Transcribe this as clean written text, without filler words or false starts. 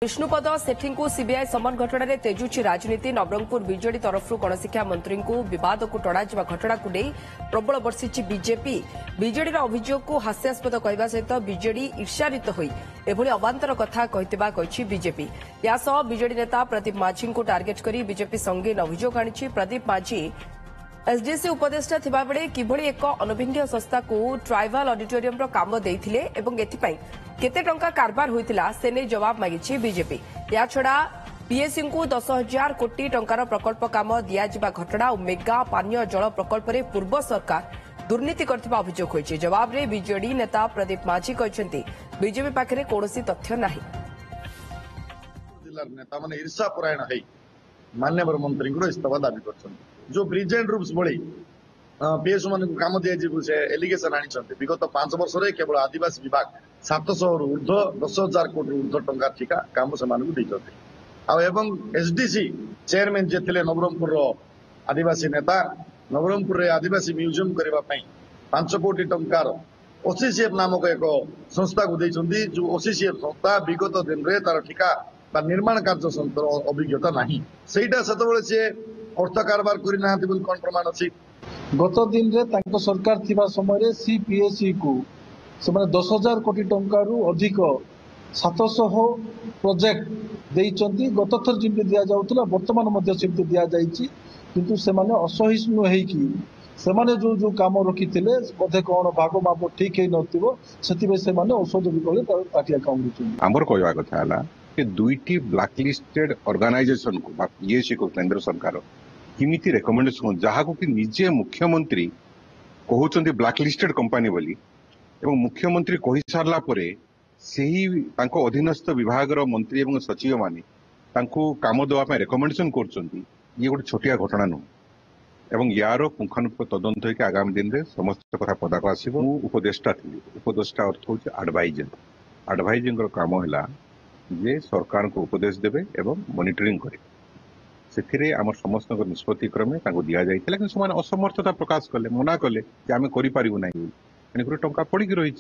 विष्णुपद सेठी को सीबीआई समन घटना में तेजुची राजनीति। नवरंगपुर बीजेडी तरफ गणशिक्षा मंत्री को विवाद को टड़ा घटना को नहीं प्रबल बर्षिची बीजेपी। बीजेडी अभियोग को हास्यास्पद कहवा सहित बीजेडी ईर्ष्यान्वित होई एभली अबांतर कथा कही बीजेपी। या सह बीजेडी नेता प्रदीप माझी को टार्गेट कर बीजेपी संगीन अभियोग आनी। प्रदीप माझी एसडीसी उपदेष्टा थिबा बेले किभली एक अनभिज्ञ संस्था को ट्राइबल ऑडिटोरियम काम देइथिले एवं एथिपाई केते टंका कारबार होइतिला से नै जवाब मागिछि बीजेपी। या छडा पीएससी को 10,000 कोटी टंकार प्रकल्प काम दियाजिबा घटना और मेगा पानीय जल प्रकल्प रे पूर्व सरकार दुर्नीति करथिबा अभियोग होइछि। जवाब रे बीजेडी नेता प्रदीप माझी कहछन्ती बीजेपी पाखरे कोनोसी तथ्य नाही। जिल्लार नेता माने ईर्षा परायण है मान्यवर मंत्री को इस्तीफा दाबी करछन्ती। जो ब्रिज एंड रूप्स भली पीएसओ मान काम दिया से एलिगेशन आनी विगत 5 वर्ष रे केवल आदिवासी विभाग 700 रु ऊर्ध 10,000 कोटी ऊर्ध टंका ठिका काम से एवं एसडीसी चेयरमैन जे थिले नवरंगपुर आदिवासी नेता नवरंगपुर रे आदिवासी म्यूजियम करने 5 कोटी टंकार ओसीसीएफ नामक एक संस्था को देइछन्ती। जो ओसीसीएफ संस्था विगत दिन रे तार ठिका निर्माण कार्य अभिज्ञता नहीं सेटा सेतबेले से अर्थ कारबार करना कौन प्रमाण अच्छी। गत दिन रे तांको सरकार थिबा समय रे सीपीएसई को से 10,000 कोटी टंका रु अधिक 700 प्रोजेक्ट देइचंती। गत थर जिम्पी दिया जाउतला वर्तमान मध्य सिम्पी दिया जाइछि किंतु से माने असहिष्णु हेई कि से माने जो काम रखिथिले बोधे कोन भाग माप ठीक हे नथिबो सेतिबे से माने औषध बिकले पार्टी काम दिचुन। हमर कहवा कथा हला कि दुईटी ब्लैकलिस्टेड ऑर्गेनाइजेशन को पीएससी को केंद्र सरकार किमिति रेकमेंडेशन जहाँ को कि निजे मुख्यमंत्री कहउचंती ब्लैकलिस्टेड कंपनी बोली एवं मुख्यमंत्री कहि सारला परे सेही तांको अधीनस्थ विभाग रो मंत्री एवं सचिव माने तांको काम देवा पे रेकमेंडेशन करचंती। ये गोटे छोटिया घटना नु एवं यारो पुंखानुपुंख तदंत होके आगामी दिन रे समस्त कथा पदाको आसीबो। उपदेष्टा थी उपदेष्टा अर्थ होचे एडवाइजर काम हैला जे सरकार को उपदेश देवे एवं मॉनिटरिंग करे से आम समस्त निष्पत्ति क्रमे दिया जाइए। असमर्थता प्रकाश कले मना कले आम कर टंका पड़ी रही।